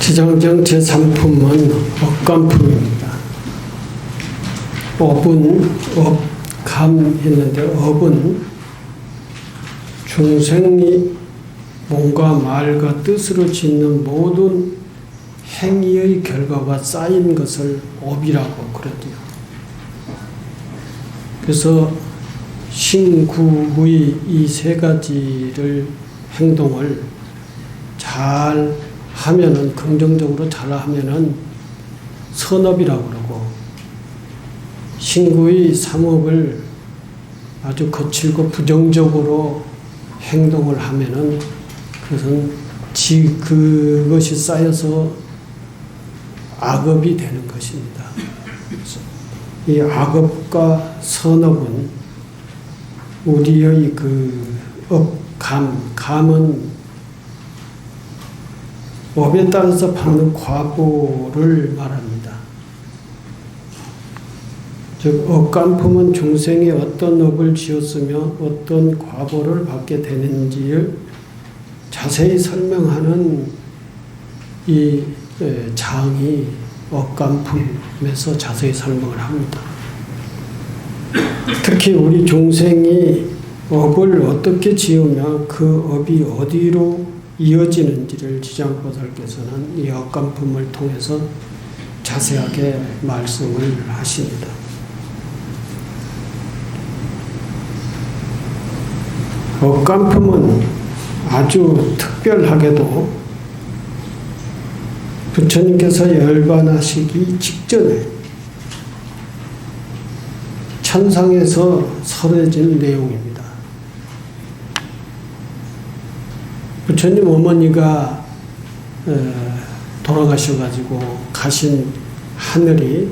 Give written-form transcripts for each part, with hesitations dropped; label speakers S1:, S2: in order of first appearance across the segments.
S1: 지장정 제3품은 업간품입니다. 업은 감 했는데 업은 중생이 몸과 말과 뜻으로 짓는 모든 행위의 결과가 쌓인 것을 업이라고 그러죠. 그래서 신구의 이 세 가지를 행동을 잘 하면은, 긍정적으로 잘 하면은 선업이라고 그러고, 신구의 삼업을 아주 거칠고 부정적으로 행동을 하면은 그것은 그것이 쌓여서 악업이 되는 것입니다. 이 악업과 선업은 우리의 감은 업에 따라서 받는 과보를 말합니다. 즉, 업간품은 중생이 어떤 업을 지었으며 어떤 과보를 받게 되는지를 자세히 설명하는 이 장이 업간품에서 자세히 설명을 합니다. 특히 우리 중생이 업을 어떻게 지으며 그 업이 어디로 이어지는지를 지장보살께서는 이 업간품을 통해서 자세하게 말씀을 하십니다. 업간품은 아주 특별하게도 부처님께서 열반하시기 직전에 천상에서 설해진 내용입니다. 부처님 어머니가 돌아가셔가지고 가신 하늘이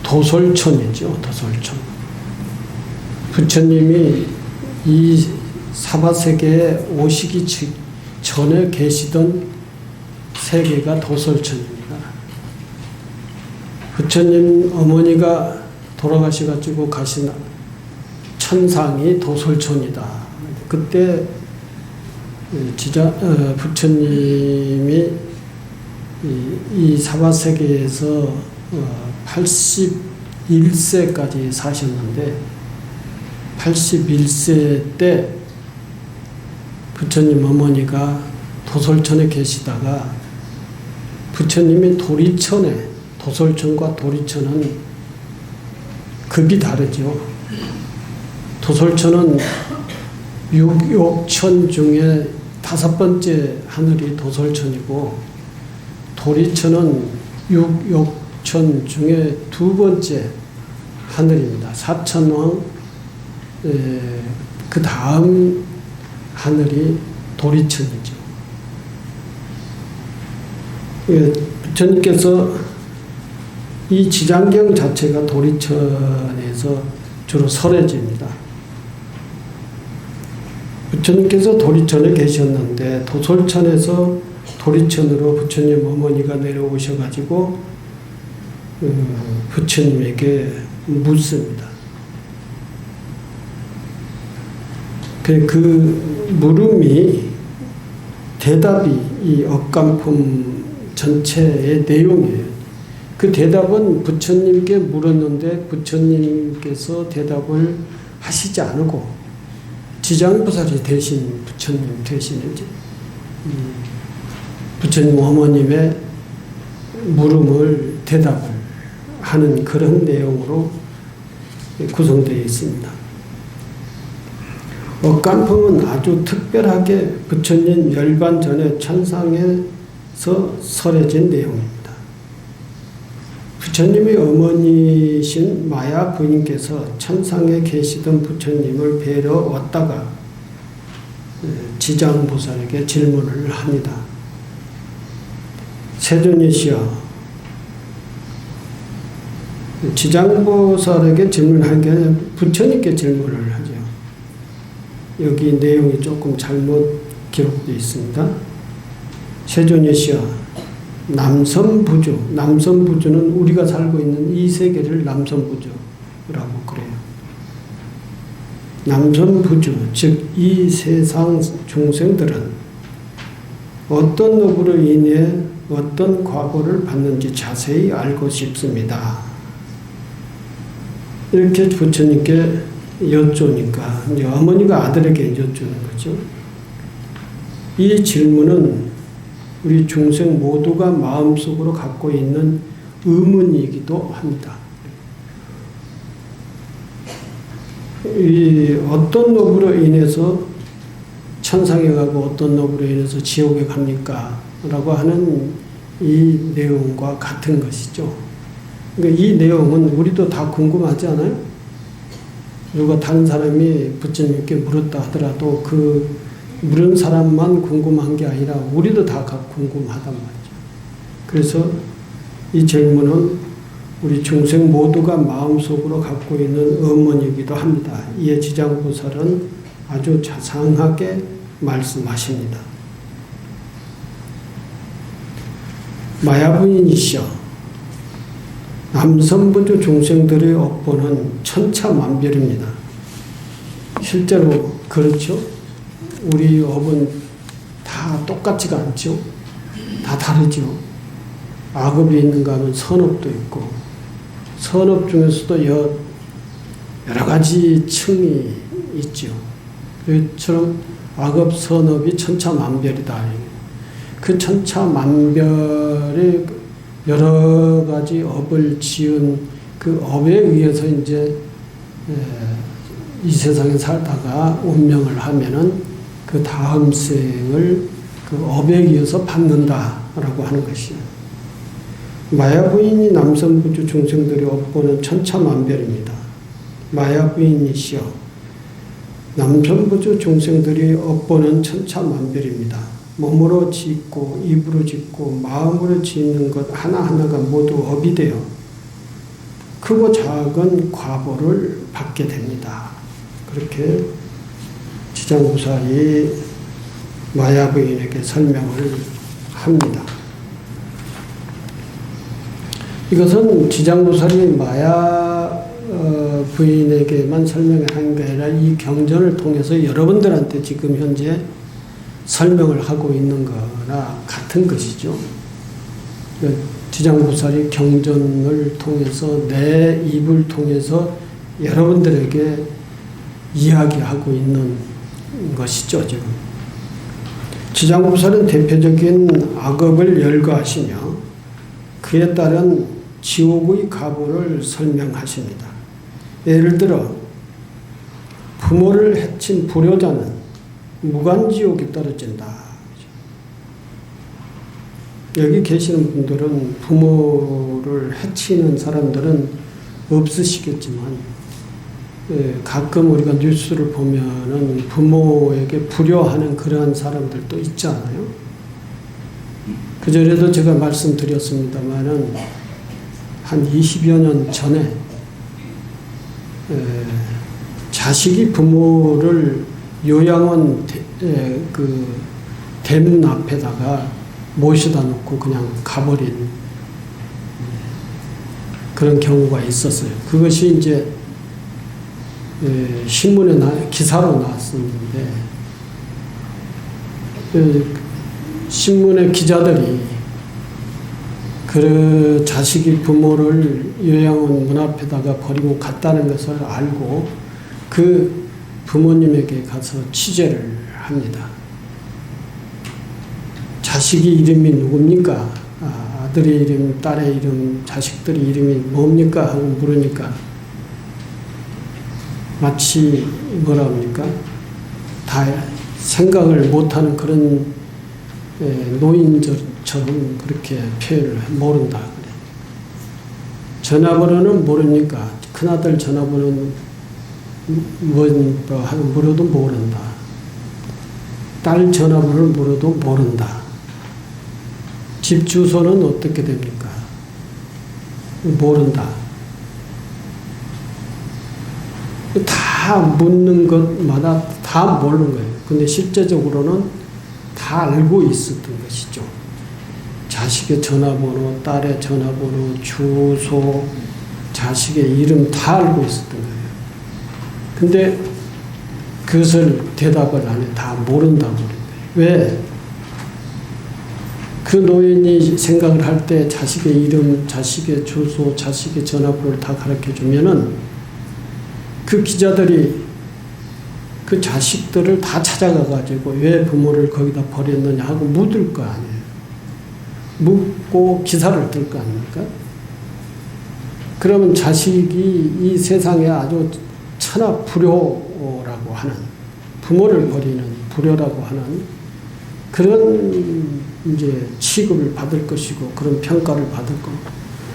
S1: 도솔천이죠. 도솔천. 부처님이 이 사바세계에 오시기 전에 계시던 세계가 도솔천입니다. 부처님 어머니가 돌아가셔가지고 가신 천상이 도솔천이다. 그때 부처님이 이 사바세계에서 81세까지 사셨는데 81세 때 부처님 어머니가 도솔천에 계시다가 부처님이 도리천에, 도솔천과 도리천은 급이 다르죠. 도솔천은 육욕천 중에 5번째 하늘이 도솔천이고, 도리천은 육욕천 중에 2번째 하늘입니다. 사천왕 그 다음 하늘이 도리천이죠. 부처님께서 이 지장경 자체가 도리천에서 주로 설해집니다. 부처님께서 도리천에 계셨는데 도솔천에서 도리천으로 부처님 어머니가 내려오셔가지고 부처님에게 묻습니다. 그 물음이, 대답이 이 업간품 전체의 내용이에요. 그 대답은 부처님께 물었는데 부처님께서 대답을 하시지 않고 지장보살이 대신 부처님 대신에 부처님 어머님의 물음을 대답을 하는 그런 내용으로 구성되어 있습니다. 업간품은 아주 특별하게 부처님 열반 전에 천상에서 설해진 내용입니다. 부처님의 어머니신 마야 부인께서 천상에 계시던 부처님을 뵈러 왔다가 지장보살에게 질문을 합니다. 세존이시여, 지장보살에게 질문한 게 아니라 부처님께 질문을 하죠. 여기 내용이 조금 잘못 기록되어 있습니다. 세존이시여, 남선부주는 우리가 살고 있는 이 세계를 남선부주라고 그래요. 남선부주, 즉 이 세상 중생들은 어떤 업으로 인해 어떤 과보를 받는지 자세히 알고 싶습니다. 이렇게 부처님께 여쭈니까 이제 어머니가 아들에게 여쭈는 거죠. 이 질문은 우리 중생 모두가 마음속으로 갖고 있는 의문이기도 합니다. 이 어떤 업으로 인해서 천상에 가고 어떤 업으로 인해서 지옥에 갑니까? 라고 하는 이 내용과 같은 것이죠. 그러니까 이 내용은 우리도 다 궁금하지 않아요? 누가 다른 사람이 부처님께 물었다 하더라도 그 물은 사람만 궁금한 게 아니라 우리도 다 궁금하단 말이죠. 그래서 이 질문은 우리 중생 모두가 마음속으로 갖고 있는 의문이기도 합니다. 이에 지장보살은 아주 자상하게 말씀하십니다. 마야부인이시여, 남선부주 중생들의 업보는 천차만별입니다. 실제로 그렇죠? 우리 업은 다 똑같지가 않죠? 다 다르죠? 악업이 있는가 하면 선업도 있고, 선업 중에서도 여러 가지 층이 있죠. 그처럼 악업, 선업이 천차만별이다. 그 천차만별의 여러 가지 업을 지은 그 업에 의해서 이제 이 세상에 살다가 운명을 하면은 그 다음 생을 그 업에 의해서 받는다라고 하는 것이에요. 마야부인이 남선부주 중생들의 업보는 천차만별입니다. 마야부인이시여, 남선부주 중생들의 업보는 천차만별입니다. 몸으로 짓고 입으로 짓고 마음으로 짓는 것 하나하나가 모두 업이 되어 크고 작은 과보를 받게 됩니다. 그렇게 지장보살이 마야부인에게 설명을 합니다. 이것은 지장보살이 마야 부인에게만 설명을 한 게 아니라 이 경전을 통해서 여러분들한테 지금 현재 설명을 하고 있는 거나 같은 것이죠. 지장보살이 경전을 통해서 내 입을 통해서 여러분들에게 이야기하고 있는 것이죠, 지금. 지장보살은 대표적인 악업을 열거하시며 그에 따른 지옥의 가보를 설명하십니다. 예를 들어 부모를 해친 불효자는 무간지옥에 떨어진다. 여기 계시는 분들은 부모를 해치는 사람들은 없으시겠지만 가끔 우리가 뉴스를 보면은 부모에게 불효하는 그러한 사람들도 있지 않아요? 그전에도 제가 말씀드렸습니다만은 한 20여 년 전에 자식이 부모를 요양원 그 대문 앞에다가 모셔다 놓고 그냥 가버린 그런 경우가 있었어요. 그것이 이제 신문에 기사로 나왔었는데 신문의 기자들이 그 자식이 부모를 요양원 문 앞에다가 버리고 갔다는 것을 알고 그 부모님에게 가서 취재를 합니다. 자식이 이름이 누굽니까? 아들의 이름, 딸의 이름, 자식들의 이름이 뭡니까? 하고 물으니까 마치 뭐라 합니까? 다 생각을 못하는 그런 노인처럼 그렇게 표현을 모른다 그래. 전화번호는 모르니까 큰아들 전화번호는 뭔가 물어도 모른다. 딸 전화번호를 물어도 모른다. 집 주소는 어떻게 됩니까? 모른다. 다 묻는 것마다 다 모르는 거예요. 근데 실제적으로는 다 알고 있었던 것이죠. 자식의 전화번호, 딸의 전화번호, 주소, 자식의 이름 다 알고 있었던 거예요. 근데 그것을 대답을 안 해. 다 모른다고 그러는 거예요. 왜? 그 노인이 생각을 할 때 자식의 이름, 자식의 주소, 자식의 전화번호를 다 가르쳐 주면은 그 기자들이 그 자식들을 다 찾아가가지고 왜 부모를 거기다 버렸느냐 하고 묻을 거 아니에요. 묻고 기사를 뜰 거 아닙니까? 그러면 자식이 이 세상에 아주 천하불효라고 하는, 부모를 버리는 불효라고 하는 그런 이제 취급을 받을 것이고 그런 평가를 받을 거고,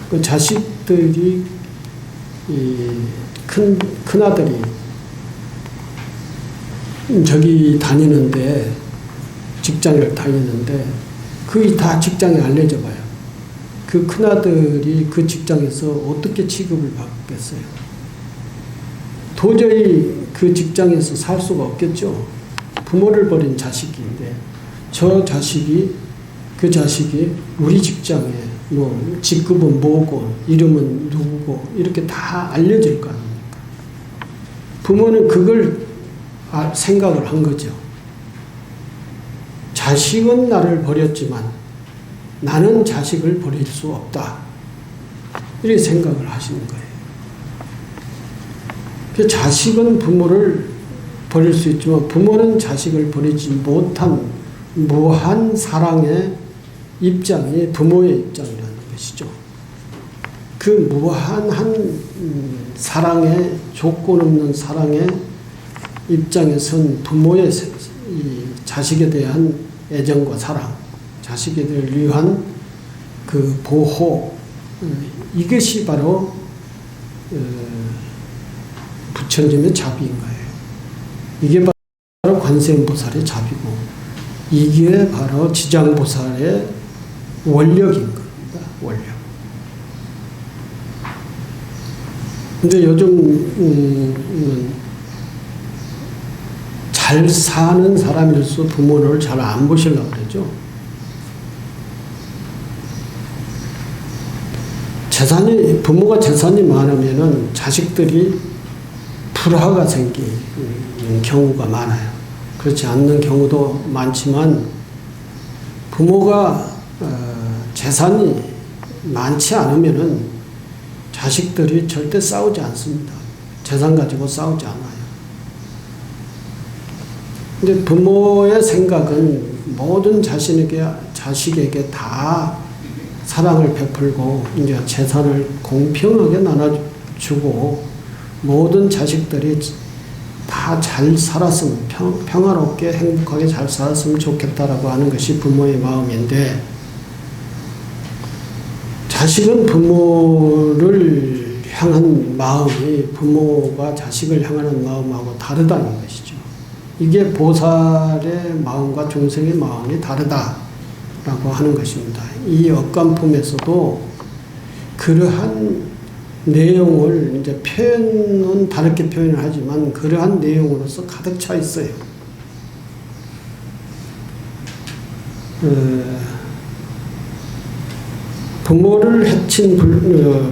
S1: 그 자식들이 큰 아들이 저기 다니는데, 직장을 다니는데 그게 다 직장에 알려져 봐요. 그 큰아들이 그 직장에서 어떻게 취급을 받겠어요? 도저히 그 직장에서 살 수가 없겠죠. 부모를 버린 자식인데 그 자식이 우리 직장에 뭐 직급은 뭐고 이름은 누구고 이렇게 다 알려질 거 아닙니까? 부모는 그걸 생각을 한 거죠. 자식은 나를 버렸지만 나는 자식을 버릴 수 없다. 이렇게 생각을 하시는 거예요. 그 자식은 부모를 버릴 수 있지만 부모는 자식을 버리지 못한 무한 사랑의 입장이 부모의 입장이라는 것이죠. 그 무한한 사랑의, 조건 없는 사랑의 입장에 선 부모의 자식에 대한 애정과 사랑, 자식에 위한 그 보호, 이것이 바로 부처님의 자비인 거예요. 이게 바로 관세음보살의 자비고, 이게 바로 지장보살의 원력인 겁니다. 원력. 근데 요즘 잘 사는 사람일수록 부모를 잘 안 보시려고 그러죠. 부모가 재산이 많으면은 자식들이 불화가 생기는 경우가 많아요. 그렇지 않는 경우도 많지만, 부모가 재산이 많지 않으면은 자식들이 절대 싸우지 않습니다. 재산 가지고 싸우지 않아요. 근데 부모의 생각은 모든 자식에게 다 사랑을 베풀고 이제 재산을 공평하게 나눠주고 모든 자식들이 다 잘 살았으면, 평화롭게 행복하게 잘 살았으면 좋겠다라고 하는 것이 부모의 마음인데, 자식은 부모를 향한 마음이 부모가 자식을 향하는 마음하고 다르다는 것이죠. 이게 보살의 마음과 중생의 마음이 다르다라고 하는 것입니다. 이 억간품에서도 그러한 내용을 이제 표현은 다르게 표현을 하지만 그러한 내용으로서 가득 차 있어요. 부모를 해친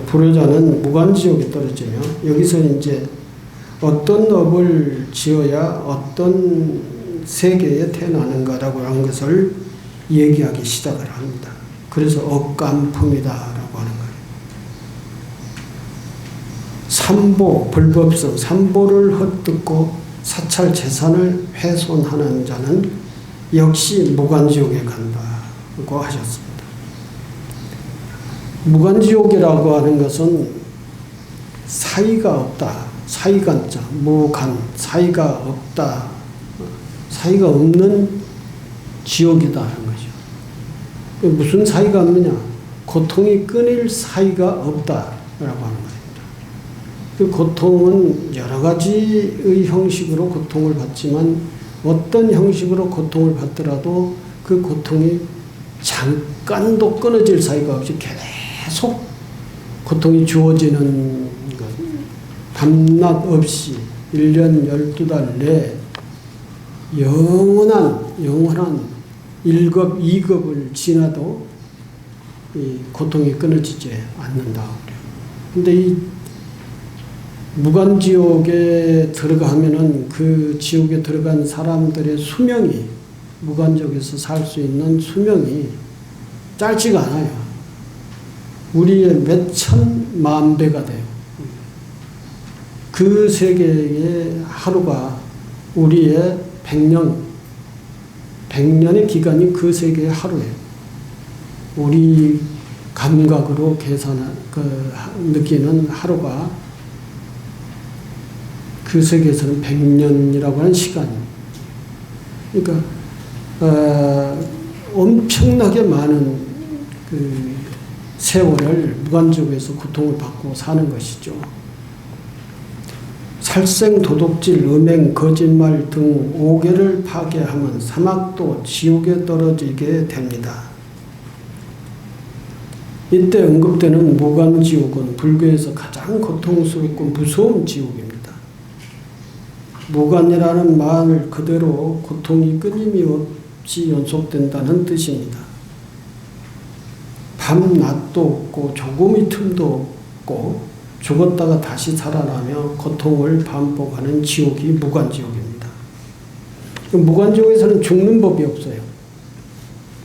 S1: 불효자는 무간지옥에 떨어지며, 여기서 이제 어떤 업을 지어야 어떤 세계에 태어나는가라고 하는 것을 얘기하기 시작을 합니다. 그래서 억간품이다라고 하는 거예요. 삼보, 불법성, 삼보를 헛듣고 사찰 재산을 훼손하는 자는 역시 무간지옥에 간다고 하셨습니다. 무간지옥이라고 하는 것은 사이가 없다. 사이간자, 무간, 사이가 없다. 사이가 없는 지옥이다 하는 거죠. 무슨 사이가 없느냐? 고통이 끊일 사이가 없다라고 하는 겁니다. 그 고통은 여러 가지의 형식으로 고통을 받지만 어떤 형식으로 고통을 받더라도 그 고통이 잠깐도 끊어질 사이가 없이 계속 고통이 주어지는 것, 밤낮 없이 1년 12달 내에 영원한 1급, 2급을 지나도 이 고통이 끊어지지 않는다고 그래요. 근데 이 무간지옥에 들어가면은 그 지옥에 들어간 사람들의 수명이, 무간지옥에서 살 수 있는 수명이 짧지가 않아요. 우리의 몇 천만 배가 돼요. 그 세계의 하루가 우리의 100년의 기간이 그 세계의 하루예요. 우리 감각으로 느끼는 하루가 그 세계에서는 100년이라고 하는 시간입니다. 그러니까 엄청나게 많은 그 세월을 무간지옥에서 고통을 받고 사는 것이죠. 살생, 도둑질, 음행, 거짓말 등 5개를 파괴하면 사막도 지옥에 떨어지게 됩니다. 이때 언급되는 무간지옥은 불교에서 가장 고통스럽고 무서운 지옥입니다. 무간이라는 말 그대로 고통이 끊임없이 연속된다는 뜻입니다. 밤낮도 없고 조금의 틈도 없고 죽었다가 다시 살아나며 고통을 반복하는 지옥이 무간지옥입니다. 무간지옥에서는 죽는 법이 없어요.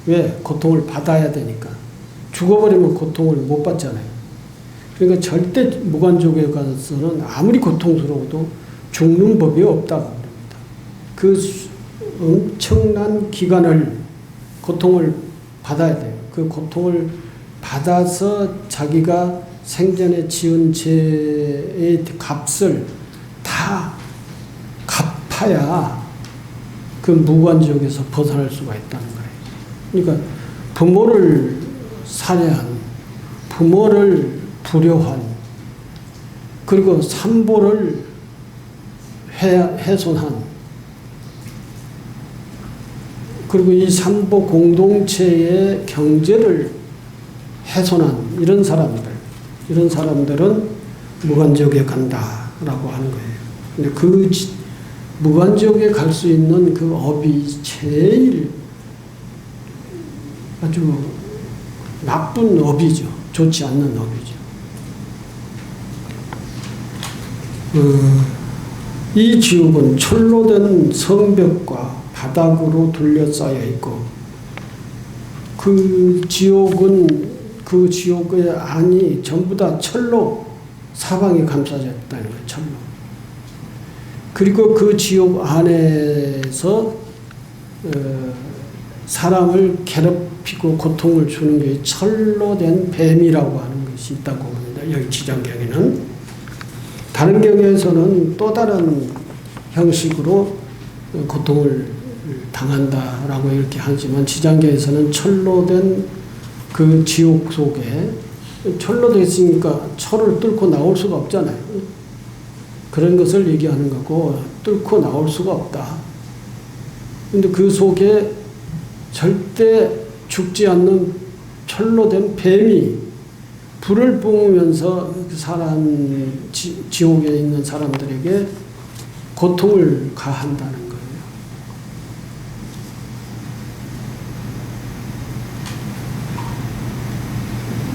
S1: 왜? 고통을 받아야 되니까. 죽어버리면 고통을 못 받잖아요. 그러니까 절대 무간지옥에 가서는 아무리 고통스러워도 죽는 법이 없다고 합니다. 그 엄청난 기간을 고통을 받아야 돼요. 그 고통을 받아서 자기가 생전에 지은 죄의 값을 다 갚아야 그 무간지옥에서 벗어날 수가 있다는 거예요. 그러니까 부모를 살해한, 부모를 불효한, 그리고 산보를 훼손한, 그리고 이 산보 공동체의 경제를 훼손한 이런 사람들은 무간지옥에 간다라고 하는 거예요. 근데 그 무간지옥에 갈 수 있는 그 업이 제일 아주 나쁜 업이죠. 좋지 않는 업이죠. 이 지옥은 철로 된 성벽과 바닥으로 둘러싸여 있고 그 지옥의 안이 전부 다 철로 사방이 감싸져 있다는 거예요. 철로. 그리고 그 지옥 안에서 사람을 괴롭히고 고통을 주는 게 철로 된 뱀이라고 하는 것이 있다고 합니다. 여기 지장경에는. 다른 경에서는 또 다른 형식으로 고통을 당한다라고 이렇게 하지만 지장경에서는 철로 된 그 지옥 속에 철로 됐으니까 철을 뚫고 나올 수가 없잖아요. 그런 것을 얘기하는 거고 뚫고 나올 수가 없다. 근데 그 속에 절대 죽지 않는 철로 된 뱀이 불을 뿜으면서 그 지옥에 있는 사람들에게 고통을 가한다는 거예요.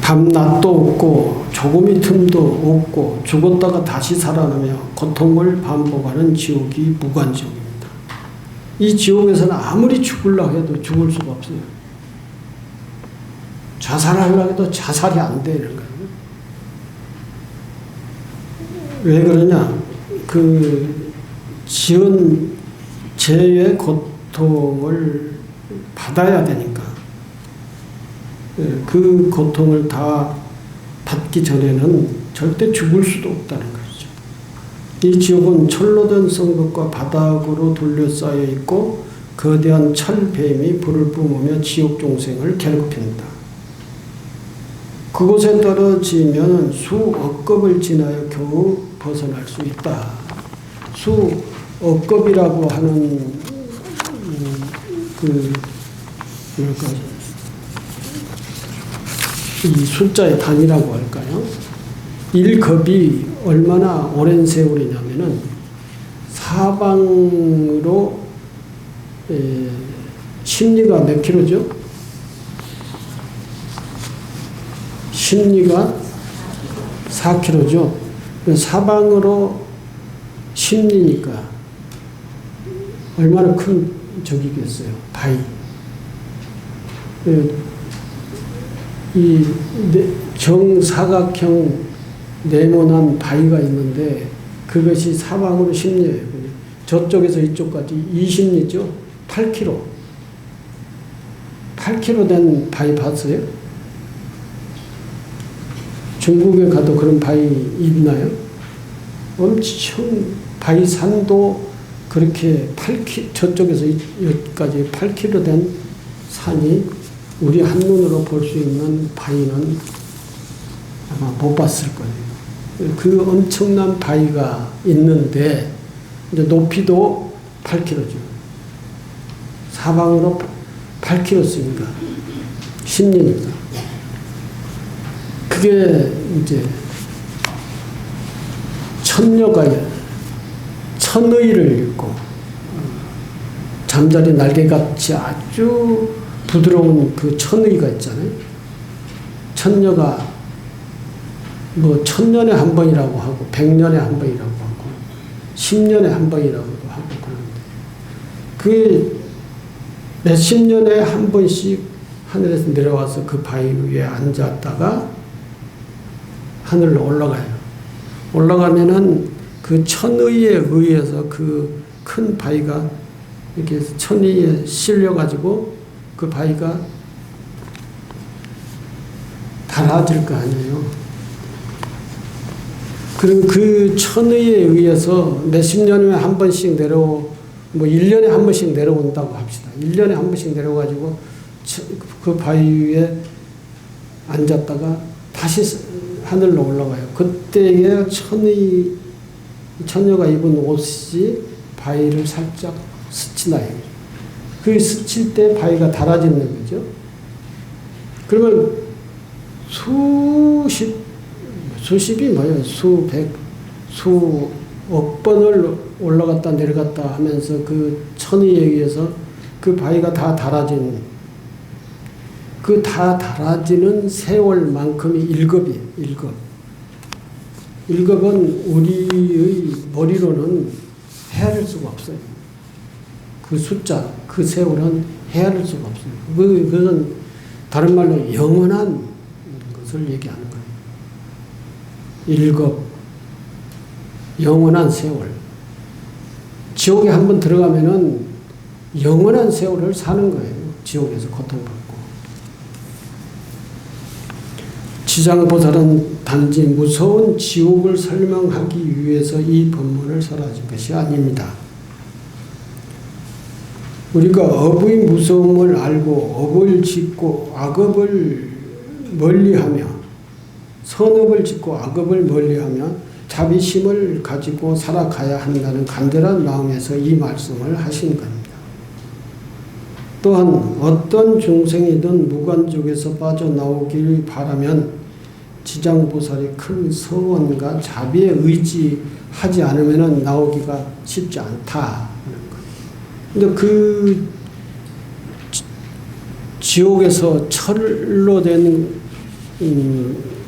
S1: 밤낮도 없고 조금의 틈도 없고 죽었다가 다시 살아나며 고통을 반복하는 지옥이 무간지옥입니다. 이 지옥에서는 아무리 죽으려고 해도 죽을 수가 없어요. 자살하려고 해도 자살이 안 되는 거예요. 왜 그러냐? 그 지은 죄의 고통을 받아야 되니까. 그 고통을 다 받기 전에는 절대 죽을 수도 없다는 것이죠. 이 지옥은 철로 된 성벽과 바닥으로 둘러싸여 있고 거대한 철뱀이 불을 뿜으며 지옥 종생을 괴롭힌다. 그곳에 떨어지면 수억 급을 지나여 겨우 벗어날 수 있다. 수억 급이라고 하는 이 숫자의 단위라고 할까요? 1급이 얼마나 오랜 세월이냐면은 사방으로 심리가 몇 킬로죠? 심리가 4킬로죠. 사방으로 심리니까 얼마나 큰 적이겠어요. 바위. 이 정사각형 네모난 바위가 있는데 그것이 사방으로 10리예요. 저쪽에서 이쪽까지 20리죠. 8km. 8km 된 바위 봤어요? 중국에 가도 그런 바위 있나요? 엄청 바위산도 그렇게 저쪽에서 여기까지 8km 된 산이 우리 한눈으로 볼 수 있는 바위는 아마 못 봤을 거예요. 그 엄청난 바위가 있는데 이제 높이도 8km죠. 사방으로 8km씩인가 10리니까. 그게 이제 천의를 읽고 잠자리 날개같이 아주 부드러운 그 천의가 있잖아요. 천녀가 뭐 1000년에 한 번이라고 하고 100년에 한 번이라고 하고 10년에 한 번이라고도 하고 그러는데 그게 몇십 년에 한 번씩 하늘에서 내려와서 그 바위 위에 앉았다가 하늘로 올라가요. 올라가면은 그 천의에 의해서 그 큰 바위가 이렇게 천의에 실려가지고 그 바위가 달아질 거 아니에요. 그리고 그 천의에 의해서 몇십 년에 한 번씩 뭐 1년에 한 번씩 내려온다고 합시다. 1년에 한 번씩 내려가지고 그 바위 위에 앉았다가 다시 하늘로 올라가요. 그때에 천녀가 입은 옷이 바위를 살짝 스치나요. 그 스칠 때 바위가 달아지는 거죠. 그러면 수십이 뭐예요? 수백, 수억 번을 올라갔다 내려갔다 하면서 그 천의에 의해서 그 바위가 다 달아진 그 다 달아지는 세월만큼이 1급이에요. 1급. 1급은 우리의 머리로는 헤아릴 수가 없어요. 그 숫자, 그 세월은 헤아릴 수가 없어요. 그것은 다른 말로 영원한 것을 얘기하는 거예요. 1급. 영원한 세월. 지옥에 한번 들어가면은 영원한 세월을 사는 거예요. 지옥에서 고통받고. 지장보살은 단지 무서운 지옥을 설명하기 위해서 이 법문을 설하신 것이 아닙니다. 우리가 업의 무서움을 알고 업을 짓고 악업을 멀리하며 선업을 짓고 악업을 멀리하며 자비심을 가지고 살아가야 한다는 간절한 마음에서 이 말씀을 하신 겁니다. 또한 어떤 중생이든 무관족에서 빠져나오기를 바라면 지장보살의 큰 서원과 자비에 의지하지 않으면 나오기가 쉽지 않다. 근데 그 지옥에서 철로 된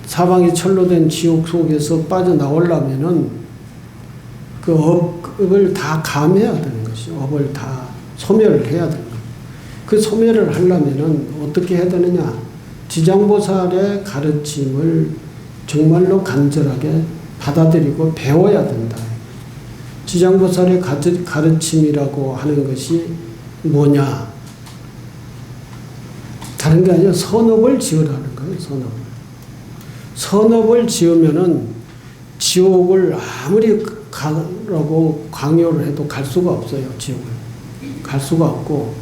S1: 사방이 철로 된 지옥 속에서 빠져나오려면은 그 업을 다 감해야 되는 것이죠. 업을 다 소멸을 해야 되는 거예요. 그 소멸을 하려면은 어떻게 해야 되느냐? 지장보살의 가르침을 정말로 간절하게 받아들이고 배워야 된다. 지장보살의 가르침이라고 하는 것이 뭐냐? 다른 게 아니라 선업을 지으라는 거예요. 선업을 지으면은 지옥을 아무리 가라고 강요를 해도 갈 수가 없어요. 지옥을 갈 수가 없고,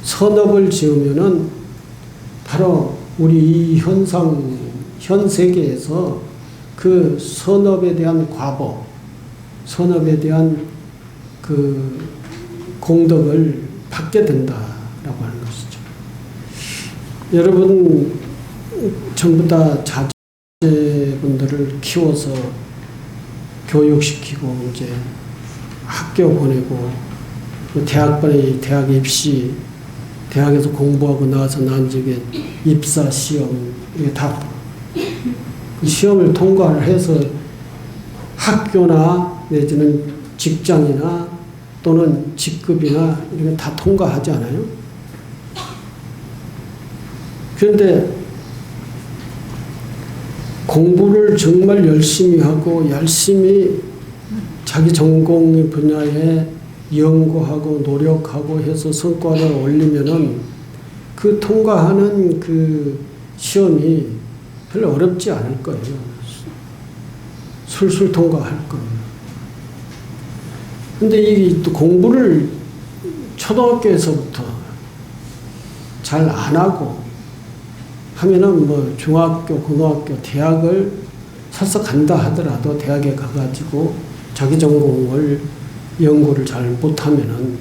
S1: 선업을 지으면은 바로 우리 이 현 세계에서 그 선업에 대한 과보, 선업에 대한 그 공덕을 받게 된다라고 하는 것이죠. 여러분 전부 다 자제분들을 키워서 교육시키고 이제 학교 보내고 대학 입시, 대학에서 공부하고 나와서 나중에 입사 시험 이게 다 시험을 통과를 해서 학교나 내지는 직장이나 또는 직급이나 이런 다 통과하지 않아요? 그런데 공부를 정말 열심히 하고 열심히 자기 전공 분야에 연구하고 노력하고 해서 성과를 올리면은 그 통과하는 그 시험이 별로 어렵지 않을 거예요. 술술 통과할 거예요. 근데 이 또 공부를 초등학교에서부터 잘 안 하고 하면은 뭐 중학교, 고등학교, 대학을 설사 간다 하더라도 대학에 가가지고 자기 전공을 연구를 잘 못하면은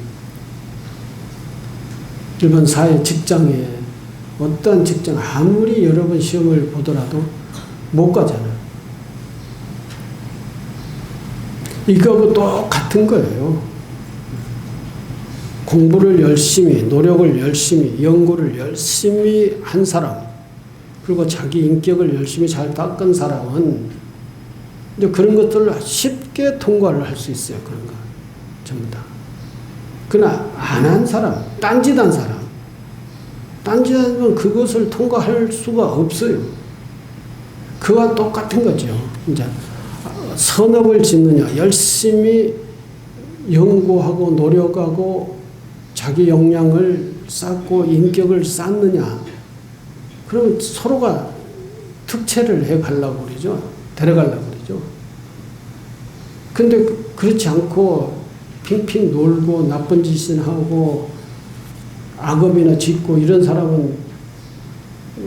S1: 일반 사회 직장에 어떤 직장 아무리 여러 번 시험을 보더라도 못 가잖아요. 이거하고 똑같은 거예요. 공부를 열심히, 노력을 열심히, 연구를 열심히 한 사람, 그리고 자기 인격을 열심히 잘 닦은 사람은 이제 그런 것들을 쉽게 통과를 할 수 있어요. 그런 거. 전부 다. 그러나 안 한 사람, 딴짓한 사람, 딴짓하면 그것을 통과할 수가 없어요. 그와 똑같은 거죠. 이제 선업을 짓느냐, 열심히 연구하고 노력하고 자기 역량을 쌓고 인격을 쌓느냐, 그러면 서로가 특채를 해 가려고 그러죠. 데려가려고 그러죠. 근데 그렇지 않고 핑핑 놀고 나쁜 짓을 하고 악업이나 짓고 이런 사람은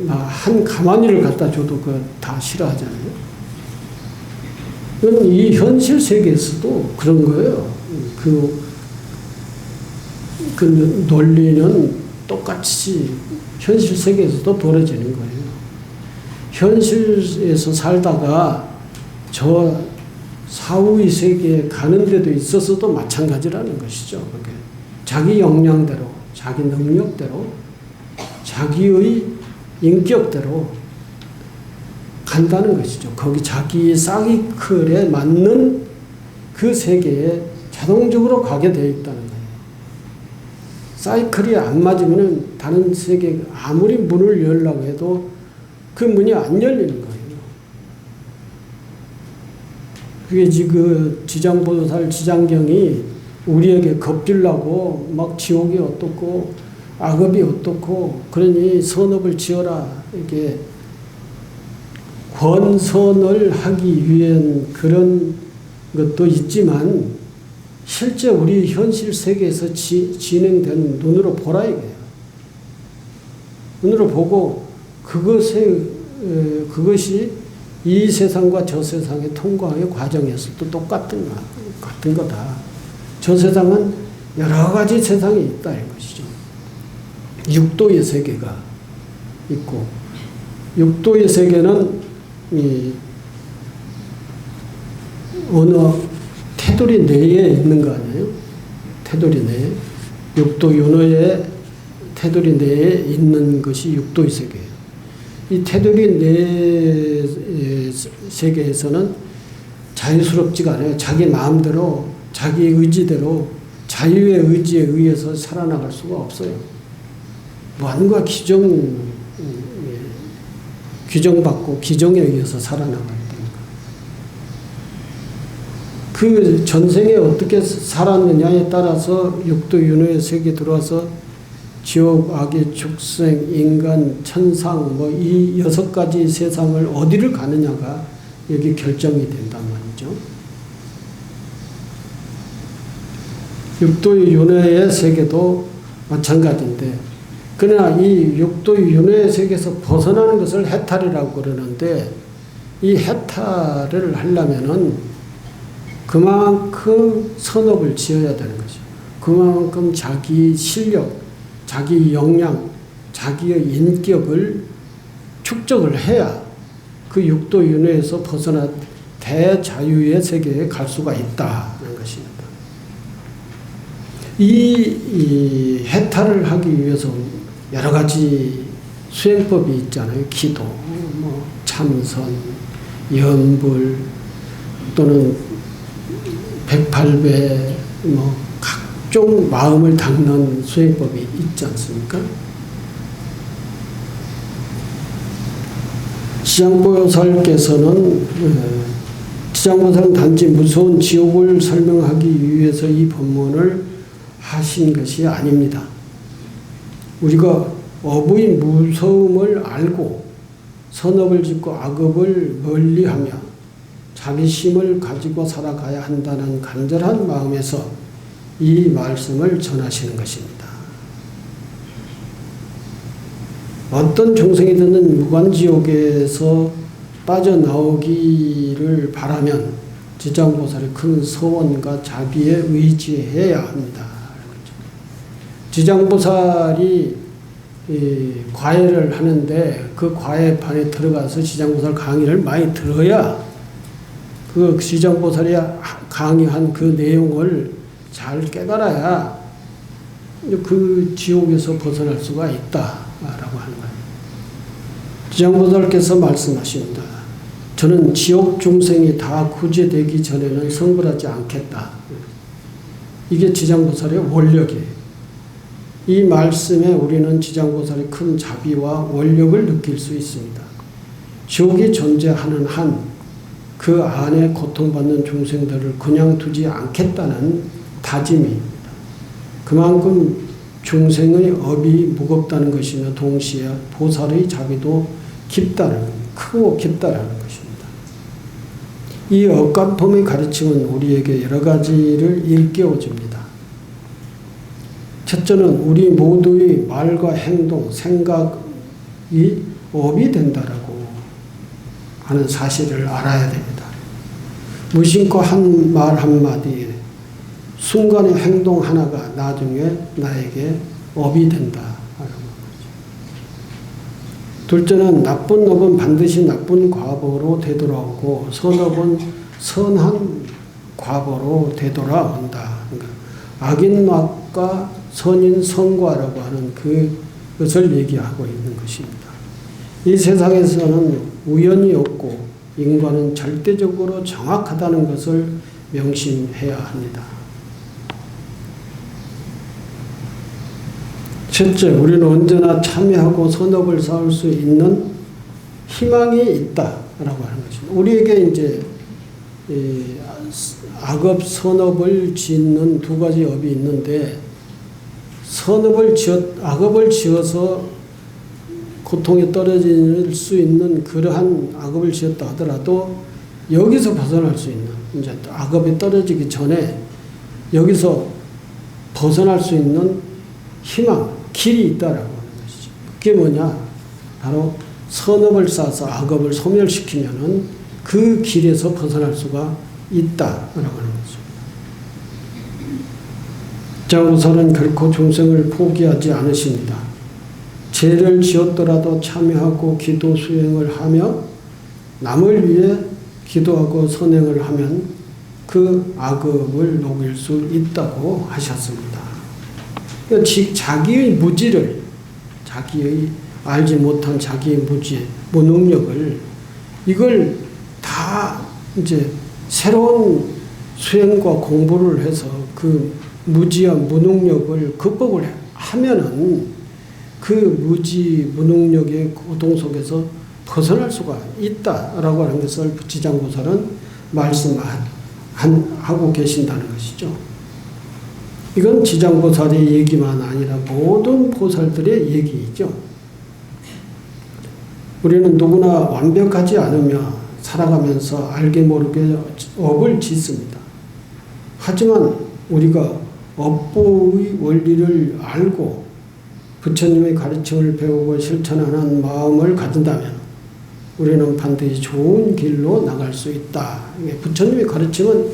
S1: 한 가마니를 갖다 줘도 그 다 싫어하잖아요. 그건 이 현실 세계에서도 그런 거예요. 그 논리는 똑같이 현실 세계에서도 벌어지는 거예요. 현실에서 살다가 저 사후의 세계에 가는 데도 있어서도 마찬가지라는 것이죠. 그게 자기 역량대로, 자기 능력대로, 자기의 인격대로 간다는 것이죠. 거기 자기 사이클에 맞는 그 세계에 자동적으로 가게 되어 있다는 거예요. 사이클이 안 맞으면 다른 세계 아무리 문을 열려고 해도 그 문이 안 열리는 거예요. 그게 지금 지장보살 지장경이 우리에게 겁주려고 막 지옥이 어떻고 악업이 어떻고 그러니 선업을 지어라 이렇게 권선을 하기 위한 그런 것도 있지만 실제 우리 현실 세계에서 진행되는 눈으로 보라 이거예요. 눈으로 보고 그것이 이 세상과 저 세상의 통과의 과정에서도 똑같은 거다. 저 세상은 여러 가지 세상이 있다 이 것이죠. 육도의 세계가 있고 육도의 세계는 어느 테두리 내에 있는 거 아니에요? 테두리 내에. 육도 윤회의 테두리 내에 있는 것이 육도의 세계예요. 이 테두리 내 세계에서는 자유스럽지가 않아요. 자기 마음대로, 자기 의지대로, 자유의 의지에 의해서 살아나갈 수가 없어요. 뭔가 규정받고 기정에 의해서 살아나가야 됩니다. 그 전생에 어떻게 살았느냐에 따라서 육도윤회의 세계에 들어와서 지옥, 악의, 축생, 인간, 천상 이 6가지 세상을 어디를 가느냐가 여기 결정이 된단 말이죠. 육도의 윤회의 세계도 마찬가지인데 그러나 이 육도의 윤회의 세계에서 벗어나는 것을 해탈이라고 그러는데 이 해탈을 하려면은 그만큼 선업을 지어야 되는 거죠. 그만큼 자기 실력, 자기 역량, 자기의 인격을 축적을 해야 그 육도윤회에서 벗어나 대자유의 세계에 갈 수가 있다는 것입니다. 이 해탈을 하기 위해서 여러 가지 수행법이 있잖아요. 기도, 참선, 연불 또는 108배 각종 마음을 닦는 수행법이 있지 않습니까? 지장보살께서는 지장보살은 단지 무서운 지옥을 설명하기 위해서 이 법문을 하신 것이 아닙니다. 우리가 업의 무서움을 알고 선업을 짓고 악업을 멀리하며 자비심을 가지고 살아가야 한다는 간절한 마음에서 이 말씀을 전하시는 것입니다. 어떤 종생이든 무간지옥에서 빠져나오기를 바라면 지장보살의 큰 소원과 자비에 의지해야 합니다. 지장보살이 과외를 하는데 그 과외판에 들어가서 지장보살 강의를 많이 들어야 그 지장보살이 강의한 그 내용을 잘 깨달아야 그 지옥에서 벗어날 수가 있다라고 하는 거예요. 지장보살께서 말씀하십니다. 저는 지옥 중생이 다 구제되기 전에는 성불하지 않겠다. 이게 지장보살의 원력이에요. 이 말씀에 우리는 지장보살의 큰 자비와 원력을 느낄 수 있습니다. 지옥이 존재하는 한 그 안에 고통받는 중생들을 그냥 두지 않겠다는 다짐입니다. 그만큼 중생의 업이 무겁다는 것이며 동시에 보살의 자비도 크고 깊다라는 것입니다. 이 억간품의 가르침은 우리에게 여러 가지를 일깨워줍니다. 첫째는 우리 모두의 말과 행동, 생각이 업이 된다라고 하는 사실을 알아야 됩니다. 무심코 한 말 한마디, 순간의 행동 하나가 나중에 나에게 업이 된다. 둘째는 나쁜 업은 반드시 나쁜 과보로 되돌아오고 선업은 선한 과보로 되돌아온다. 그러니까 악인 악과 선인 선과라고 하는 그것을 얘기하고 있는 것입니다. 이 세상에서는 우연이 없고 인과는 절대적으로 정확하다는 것을 명심해야 합니다. 첫째, 우리는 언제나 참여하고 선업을 쌓을 수 있는 희망이 있다라고 하는 것입니다. 우리에게 이제 악업, 선업을 짓는 두 가지 업이 있는데 악업을 지어서 고통에 떨어질 수 있는 그러한 악업을 지었다 하더라도 여기서 벗어날 수 있는, 이제 악업에 떨어지기 전에 여기서 벗어날 수 있는 희망, 길이 있다라고 하는 것이죠. 그게 뭐냐? 바로 선업을 쌓아서 악업을 소멸시키면은 그 길에서 벗어날 수가 있다라고 하는 것입니다. 지장보살은 결코 중생을 포기하지 않으십니다. 죄를 지었더라도 참여하고 기도 수행을 하며 남을 위해 기도하고 선행을 하면 그 악업을 녹일 수 있다고 하셨습니다. 자기의 무지를, 자기의 알지 못한 자기의 무지, 무능력을 이걸 다 이제 새로운 수행과 공부를 해서 그 무지한 무능력을 극복을 하면은 그 무지, 무능력의 고통 속에서 벗어날 수가 있다라고 하는 것을 지장보살은 말씀하고 계신다는 것이죠. 이건 지장보살의 얘기만 아니라 모든 보살들의 얘기이죠. 우리는 누구나 완벽하지 않으며 살아가면서 알게 모르게 업을 짓습니다. 하지만 우리가 업보의 원리를 알고 부처님의 가르침을 배우고 실천하는 마음을 가진다면 우리는 반드시 좋은 길로 나갈 수 있다. 부처님의 가르침은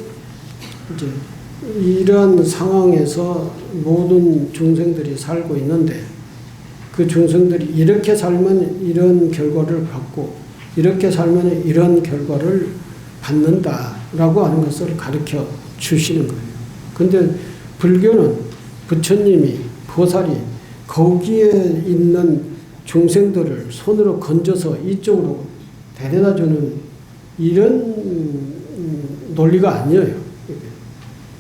S1: 이제 이러한 상황에서 모든 중생들이 살고 있는데 그 중생들이 이렇게 살면 이런 결과를 받고 이렇게 살면 이런 결과를 받는다라고 하는 것을 가르쳐 주시는 거예요. 근데 불교는 부처님이, 보살이 거기에 있는 중생들을 손으로 건져서 이쪽으로 데려다주는 이런 논리가 아니에요.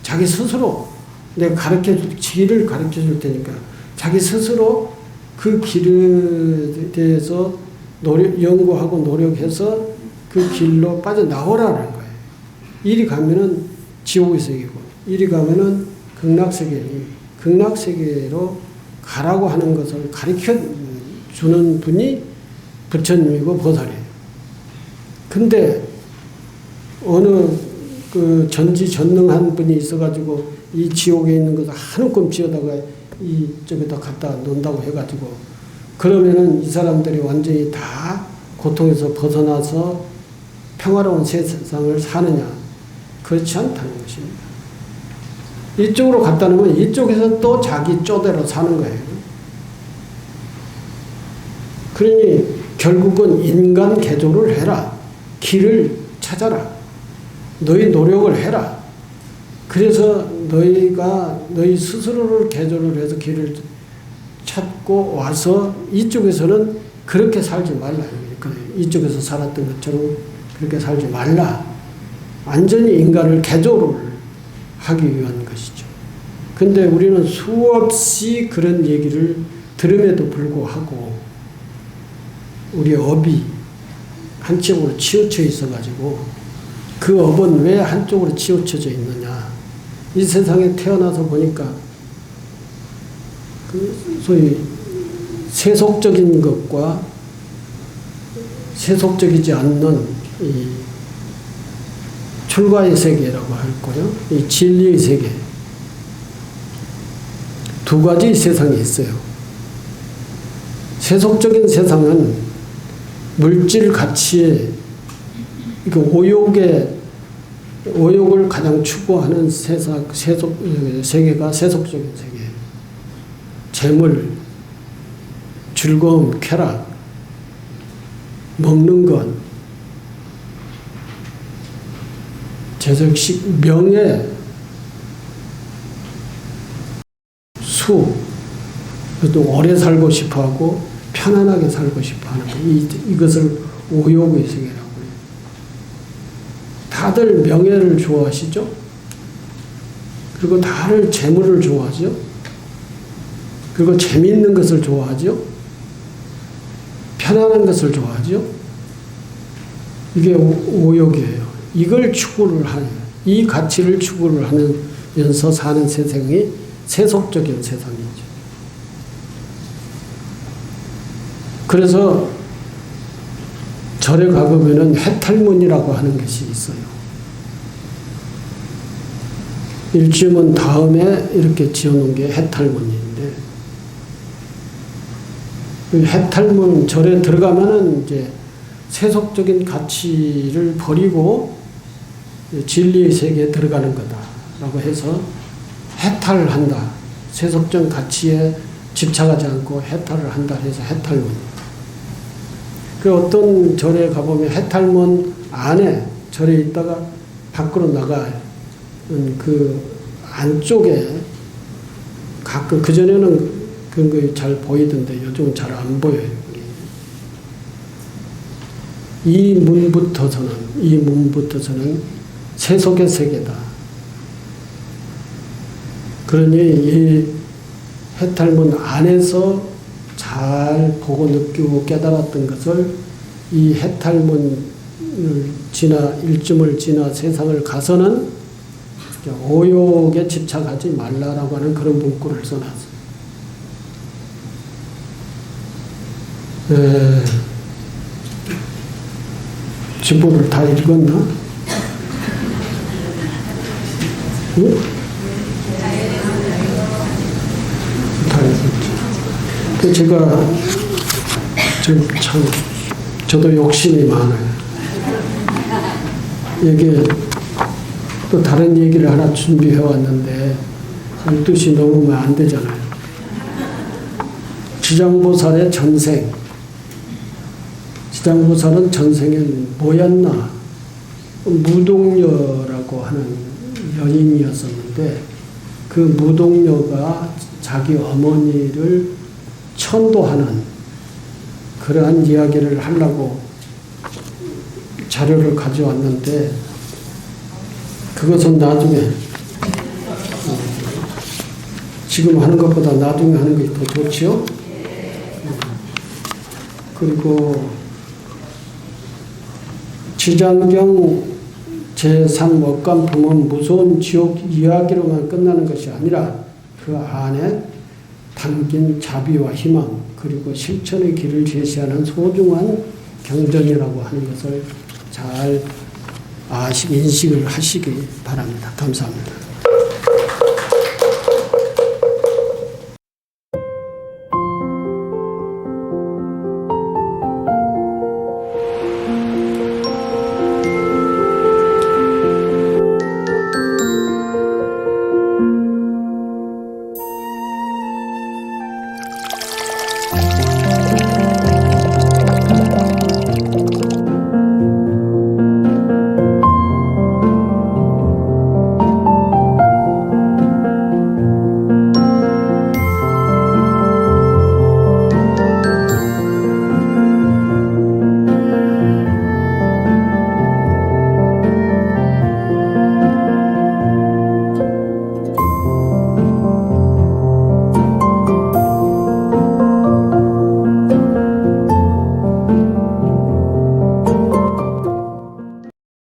S1: 자기 스스로 내가 길을 가르쳐 줄 테니까 자기 스스로 그 길에 대해서 연구하고 노력해서 그 길로 빠져나오라는 거예요. 이리 가면은 지옥의 세계고, 이리 가면은 극락세계로 가라고 하는 것을 가르쳐 주는 분이 부처님이고 보살이에요. 근데 어느 그 전지전능한 분이 있어가지고 이 지옥에 있는 것을 한 움큼 쥐어다가 이쪽에다 갖다 놓는다고 해가지고 그러면은 이 사람들이 완전히 다 고통에서 벗어나서 평화로운 세상을 사느냐? 그렇지 않다는 것입니다. 이쪽으로 갖다 놓으면 이쪽에서 또 자기 쪼대로 사는 거예요. 그러니 결국은 인간 개조를 해라. 길을 찾아라. 너희 노력을 해라. 그래서 너희 스스로를 개조를 해서 길을 찾고 와서 이쪽에서는 그렇게 살지 말라. 이쪽에서 살았던 것처럼 그렇게 살지 말라. 완전히 인간을 개조를 하기 위한 것이죠. 근데 우리는 수없이 그런 얘기를 들음에도 불구하고 우리 업이 한쪽으로 치우쳐 있어가지고 그 업은 왜 한쪽으로 치우쳐져 있느냐. 이 세상에 태어나서 보니까 그 소위 세속적인 것과 세속적이지 않는 이 출가의 세계라고 할 거요. 이 진리의 세계. 두 가지 세상이 있어요. 세속적인 세상은 물질 가치에 오욕을 가장 추구하는 세계가 세속적인 세계. 재물, 즐거움, 쾌락, 먹는 것, 재석식, 명예, 수, 또 오래 살고 싶어하고 편안하게 살고 싶어하는 것. 이것을 오욕의 세계라고 해요. 다들 명예를 좋아하시죠? 그리고 다들 재물을 좋아하죠? 그리고 재미있는 것을 좋아하죠? 편안한 것을 좋아하죠? 이게 오욕이에요. 이걸 추구를 하는, 이 가치를 추구를 하면서 사는 세상이 세속적인 세상이죠. 그래서 절에 가보면은 해탈문이라고 하는 것이 있어요. 일주문 다음에 이렇게 지어놓은 게 해탈문인데, 그 해탈문 절에 들어가면은 이제 세속적인 가치를 버리고 진리의 세계에 들어가는 거다라고 해서 해탈을 한다. 세속적 가치에 집착하지 않고 해탈을 한다 해서 해탈문. 그 어떤 절에 가보면 해탈문 안에 절에 있다가 밖으로 나가는 그 안쪽에 가끔 그전에는 그런 거 잘 보이던데 요즘은 잘 안 보여요. 이 문부터서는 세속의 세계다. 그러니 이 해탈문 안에서 잘 보고 느끼고 깨달았던 것을 이 해탈문을 지나 일쯤을 지나 세상을 가서는 오욕에 집착하지 말라라고 하는 그런 문구를 써놨어요. 지부를 다 읽었나? 응? 다 읽었지. 그 제가 지금 참 저도 욕심이 많아요. 이게 또 다른 얘기를 하나 준비해 왔는데 12시 넘으면 안 되잖아요. 지장보살의 전생. 지장보살은 전생에 뭐였나? 무동녀라고 하는 여인이었었는데 그 무동녀가 자기 어머니를 천도하는 그러한 이야기를 하려고 자료를 가져왔는데 그것은 나중에 지금 하는 것보다 나중에 하는 것이 더 좋지요. 그리고 시장경 제3억간품은 무서운 지옥 이야기로만 끝나는 것이 아니라 그 안에 담긴 자비와 희망 그리고 실천의 길을 제시하는 소중한 경전이라고 하는 것을 잘 인식을 하시기 바랍니다. 감사합니다.